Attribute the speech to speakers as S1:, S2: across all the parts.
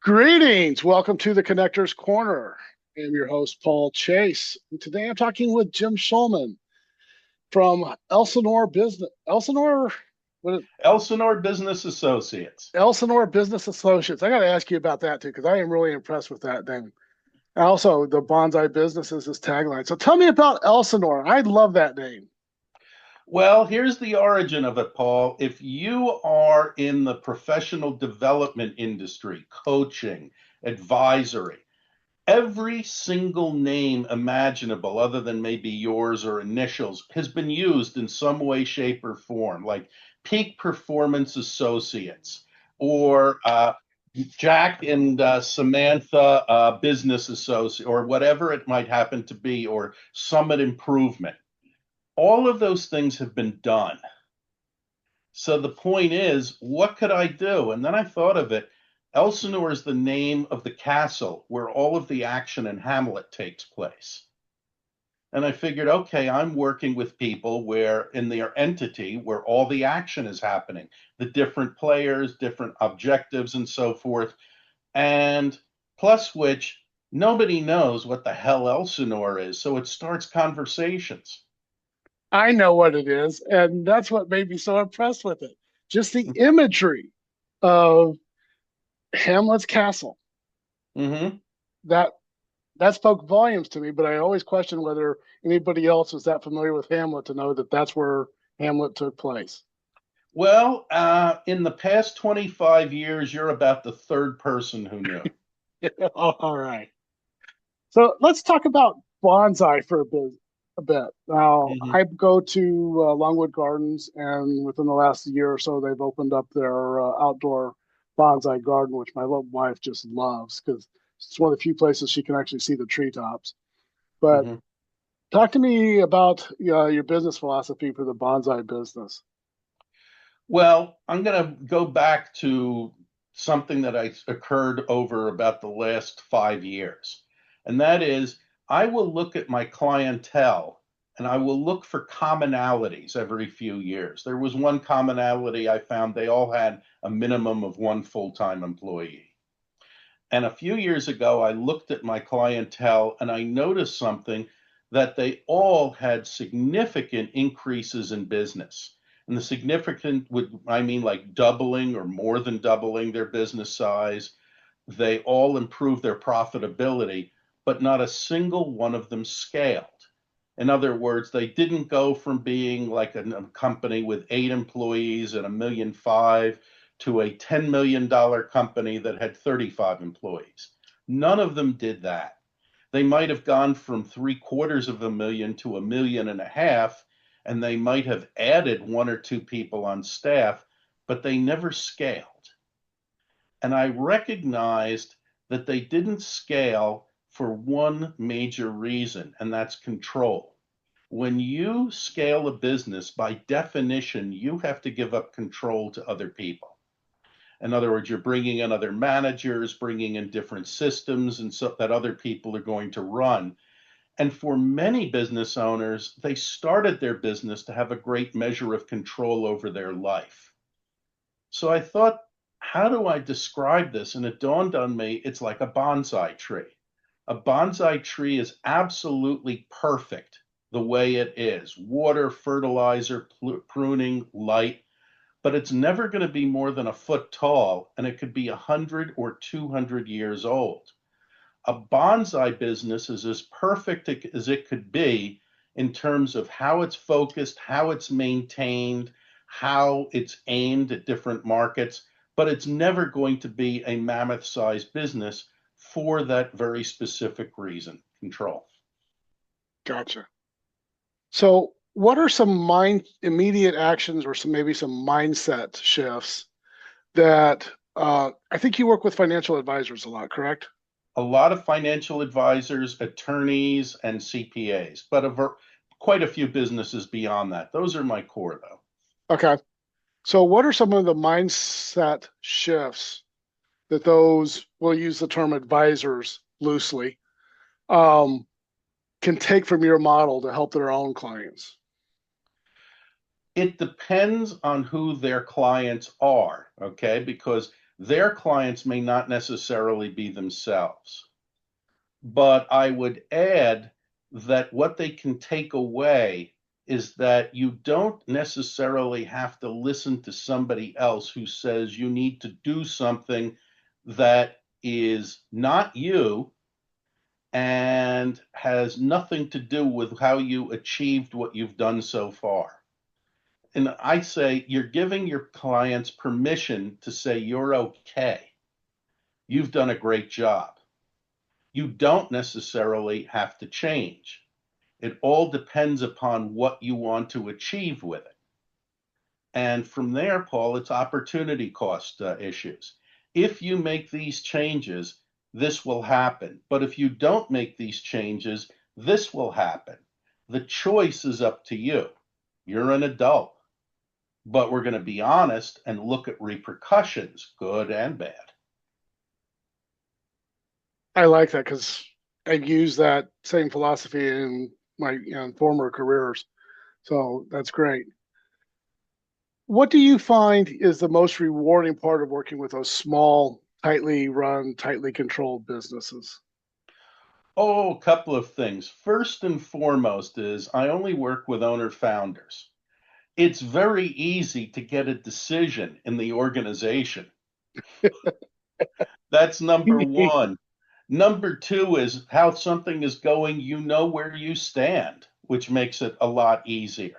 S1: Greetings. Welcome to the Connectors Corner. I'm your host, Paul Chase. And today I'm talking with Jim Shulman from Elsinore Business. Elsinore? What is
S2: Elsinore Business Associates.
S1: Elsinore Business Associates. I got to ask you about that too, because I am really impressed with that name. Also, the Bonsai Business is his tagline. So tell me about Elsinore. I love that name.
S2: Well, here's the origin of it, Paul. If you are in the professional development industry, coaching, advisory, every single name imaginable, other than maybe yours or initials, has been used in some way, shape, or form, like Peak Performance Associates or Jack and Samantha Business Associate, or whatever it might happen to be, or Summit Improvement. All of those things have been done. So the point is, what could I do? And then I thought of it. Elsinore is the name of the castle where all of the action in Hamlet takes place. And I figured, okay, I'm working with people where in their entity where all the action is happening, the different players, different objectives, and so forth. And plus which nobody knows what the hell Elsinore is. So it starts conversations.
S1: I know what it is, and that's what made me so impressed with it. Just the imagery of Hamlet's castle.
S2: Mm-hmm.
S1: That that spoke volumes to me, but I always questioned whether anybody else was that familiar with Hamlet to know that that's where Hamlet took place.
S2: Well, in the past 25 years, you're about the third person who knew.
S1: All right. So let's talk about bonsai for a bit. Now,
S2: Hmm.
S1: I go to Longwood Gardens, and within the last year or so, they've opened up their outdoor bonsai garden, which my little wife just loves because it's one of the few places she can actually see the treetops. But
S2: Hmm.
S1: talk to me about your business philosophy for the bonsai business.
S2: Well, I'm going to go back to something that occurred over about the last 5 years. And that is, I will look at my clientele and I will look for commonalities every few years. There was one commonality I found: they all had a minimum of one full-time employee. And a few years ago, I looked at my clientele and I noticed something: that they all had significant increases in business. And the significant would, I mean, like doubling or more than doubling their business size. They all improved their profitability, but not a single one of them scaled. In other words, they didn't go from being like a company with 8 employees and 1.5 million to a $10 million company that had 35 employees. None of them did that. They might have gone from 750,000 to 1.5 million, and they might have added one or two people on staff, but they never scaled. And I recognized that they didn't scale for one major reason, and that's control. When you scale a business, by definition, you have to give up control to other people. In other words, you're bringing in other managers, bringing in different systems, and so that other people are going to run. And for many business owners, they started their business to have a great measure of control over their life. So I thought, how do I describe this? And it dawned on me, it's like a bonsai tree. A bonsai tree is absolutely perfect the way it is: water, fertilizer, pruning, light, but it's never going to be more than a foot tall, and it could be 100 or 200 years old. A bonsai business is as perfect as it could be in terms of how it's focused, how it's maintained, how it's aimed at different markets, but it's never going to be a mammoth sized business for that very specific reason: control.
S1: Gotcha. So, what are some immediate actions or maybe some mindset shifts that I think you work with financial advisors a lot, correct?
S2: A lot of financial advisors, attorneys, and CPAs, but quite a few businesses beyond that. Those are my core, though.
S1: Okay. So, what are some of the mindset shifts that those, we'll use the term advisors loosely, um, can take from your model to help their own clients?
S2: It depends on who their clients are, okay? Because Their clients may not necessarily be themselves. But I would add that what they can take away is that you don't necessarily have to listen to somebody else who says you need to do something that is not you and has nothing to do with how you achieved what you've done so far. And I say you're giving your clients permission to say you're okay. You've done a great job. You don't necessarily have to change. It all depends upon what you want to achieve with it. And from there, Paul, it's opportunity cost issues. If you make these changes, this will happen. But if you don't make these changes, this will happen. The choice is up to you. You're an adult, but we're going to be honest and look at repercussions, good and bad.
S1: I like that because I've used that same philosophy in my former careers. So that's great. What do you find is the most rewarding part of working with those small, tightly run, tightly controlled businesses?
S2: Oh, a couple of things. First and foremost is I only work with owner founders. It's very easy to get a decision in the organization. That's number one. Number two is how something is going, you know where you stand, which makes it a lot easier.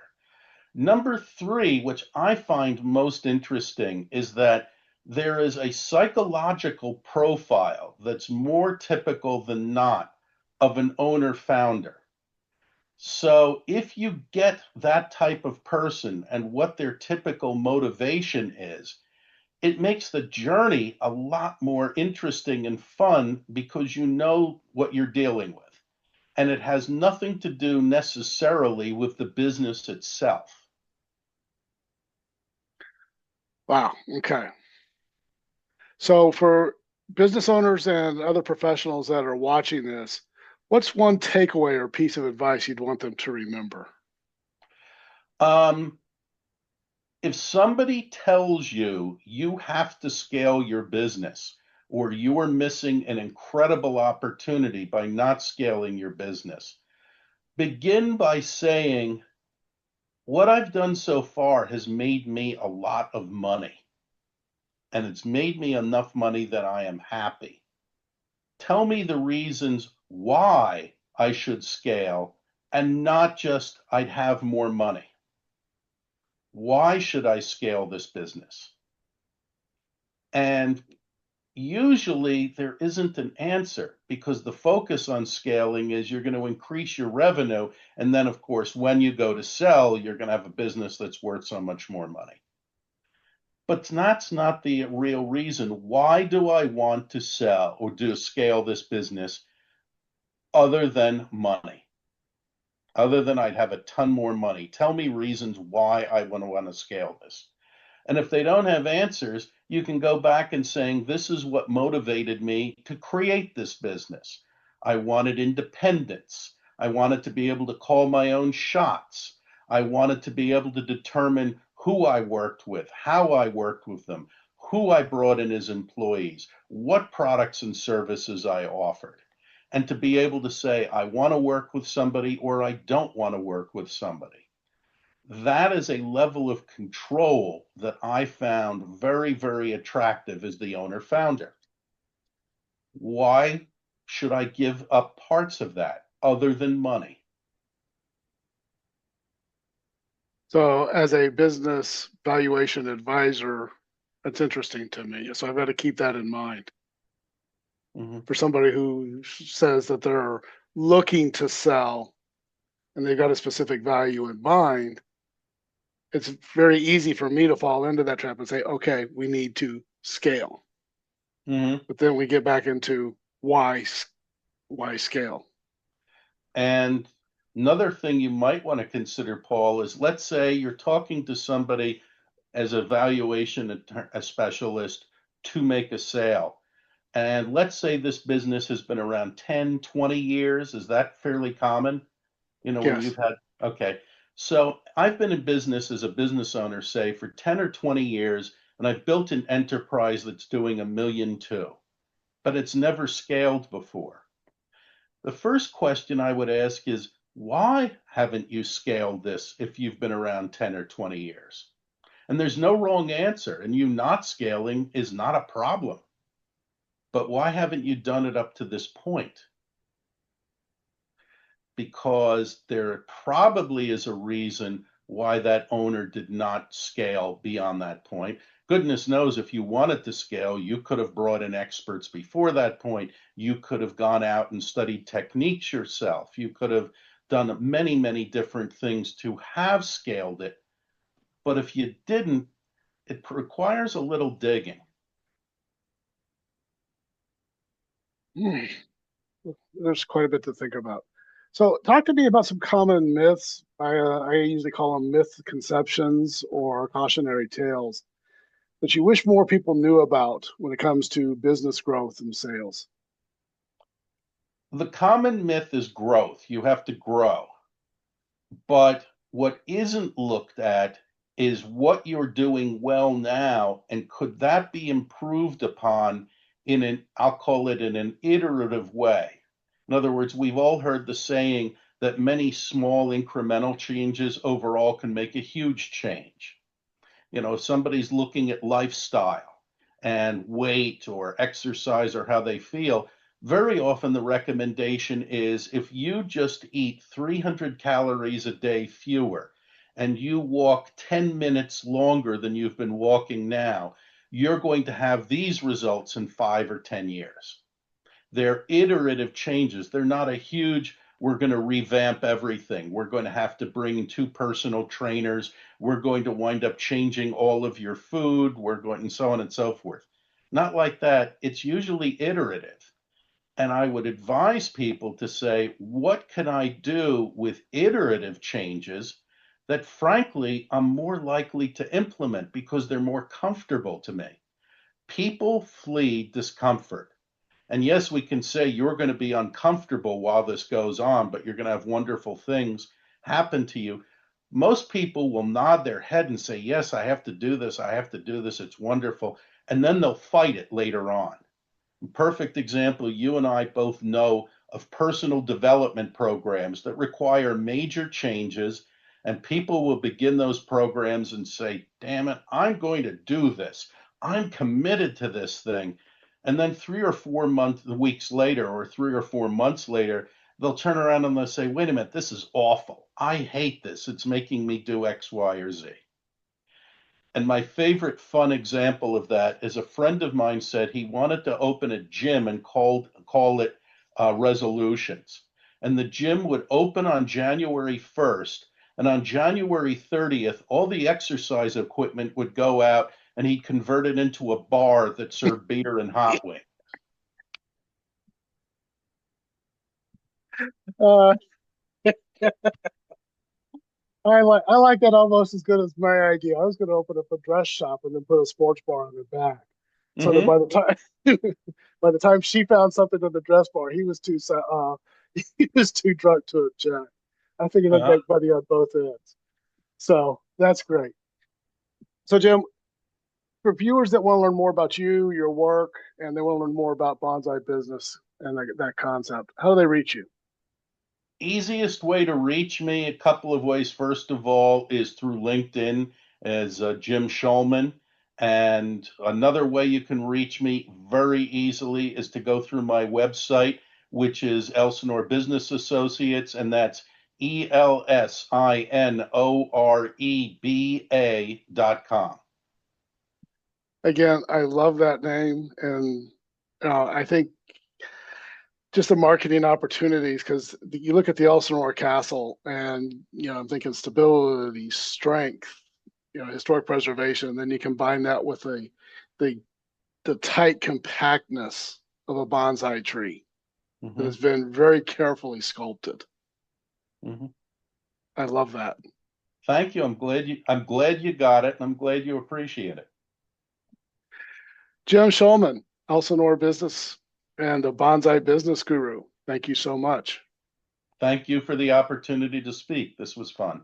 S2: Number three, which I find most interesting, is that there is a psychological profile that's more typical than not of an owner founder. So if you get that type of person and what their typical motivation is, it makes the journey a lot more interesting and fun because you know what you're dealing with. And it has nothing to do necessarily with the business itself.
S1: Wow. Okay. So for business owners and other professionals that are watching this, what's one takeaway or piece of advice you'd want them to remember?
S2: Um, if somebody tells you you have to scale your business or you are missing an incredible opportunity by not scaling your business, begin by saying, what I've done so far has made me a lot of money, and it's made me enough money that I am happy. Tell me the reasons why I should scale and not just I'd have more money. Why should I scale this business? And usually there isn't an answer because the focus on scaling is you're going to increase your revenue. And then, of course, when you go to sell, you're going to have a business that's worth so much more money. But that's not the real reason. Why do I want to sell or do scale this business other than money? Other than I'd have a ton more money. Tell me reasons why I want to scale this. And if they don't have answers, you can go back and saying, this is what motivated me to create this business. I wanted independence. I wanted to be able to call my own shots. I wanted to be able to determine who I worked with, how I worked with them, who I brought in as employees, what products and services I offered. And to be able to say, I want to work with somebody or I don't want to work with somebody. That is a level of control that I found very, very attractive as the owner founder. Why should I give up parts of that other than money?
S1: So, as a business valuation advisor, that's interesting to me. So, I've got to keep that in mind
S2: Mm-hmm.
S1: for somebody who says that they're looking to sell and they've got a specific value in mind. It's very easy for me to fall into that trap and say, okay, we need to scale.
S2: Mm-hmm.
S1: But then we get back into why scale.
S2: And another thing you might want to consider, Paul, is let's say you're talking to somebody as a valuation a specialist to make a sale. And let's say this business has been around 10, 20 years. Is that fairly common? When
S1: Yes.
S2: you've had, okay. So I've been in business as a business owner, say, for 10 or 20 years, and I've built an enterprise that's doing 1.2 million, but it's never scaled before. The first question I would ask is, why haven't you scaled this if you've been around 10 or 20 years? And there's no wrong answer, and you not scaling is not a problem. But why haven't you done it up to this point? Because there probably is a reason why that owner did not scale beyond that point. Goodness knows if you wanted to scale, you could have brought in experts before that point. You could have gone out and studied techniques yourself. You could have done many, many different things to have scaled it. But if you didn't, it requires a little digging.
S1: Hmm. There's quite a bit to think about. So, talk to me about some common myths. I usually call them misconceptions or cautionary tales that you wish more people knew about when it comes to business growth and sales.
S2: The common myth is growth. You have to grow. But what isn't looked at is what you're doing well now, and could that be improved upon in I'll call it in an iterative way. In other words, we've all heard the saying that many small incremental changes overall can make a huge change. If somebody's looking at lifestyle and weight or exercise or how they feel, very often the recommendation is if you just eat 300 calories a day fewer and you walk 10 minutes longer than you've been walking now, you're going to have these results in 5 or 10 years. They're iterative changes. They're not a huge, we're going to revamp everything. We're going to have to bring in 2 personal trainers. We're going to wind up changing all of your food. We're going, and so on and so forth. Not like that. It's usually iterative. And I would advise people to say, what can I do with iterative changes that, frankly, I'm more likely to implement because they're more comfortable to me? People flee discomfort. And yes, we can say you're going to be uncomfortable while this goes on, but you're going to have wonderful things happen to you. Most people will nod their head and say, yes, I have to do this. I have to do this. It's wonderful. And then they'll fight it later on. Perfect example, you and I both know of personal development programs that require major changes, and people will begin those programs and say, damn it, I'm going to do this. I'm committed to this thing. And then 3 or 4 weeks later, or 3 or 4 months later, they'll turn around and they'll say, wait a minute, this is awful. I hate this. It's making me do X, Y, or Z. And my favorite fun example of that is a friend of mine said he wanted to open a gym and call it resolutions. And the gym would open on January 1st. And on January 30th, all the exercise equipment would go out and he'd convert it into a bar that served beer and hot wings.
S1: Uh, I like that almost as good as my idea. I was going to open up a dress shop and then put a sports bar on the back, so that
S2: Mm-hmm.
S1: by the time she found something in the dress bar, he was too drunk to object. I figured that'd
S2: Uh-huh.
S1: make money on both ends. So that's great. So Jim, for viewers that want to learn more about you, your work, and they want to learn more about bonsai business and that concept, how do they reach you?
S2: Easiest way to reach me, a couple of ways. First of all, is through LinkedIn as Jim Shulman. And another way you can reach me very easily is to go through my website, which is Elsinore Business Associates, and that's ELSINOREBA.com.
S1: Again, I love that name, and I think just the marketing opportunities, because you look at the Elsinore Castle, and I'm thinking stability, strength, historic preservation, and then you combine that with the the tight compactness of a bonsai tree that
S2: Mm-hmm.
S1: has been very carefully sculpted.
S2: Mm-hmm.
S1: I love that.
S2: Thank you. I'm glad you got it, and I'm glad you appreciate it.
S1: Jim Shulman, Elsinore Business and a bonsai business guru. Thank you so much.
S2: Thank you for the opportunity to speak. This was fun.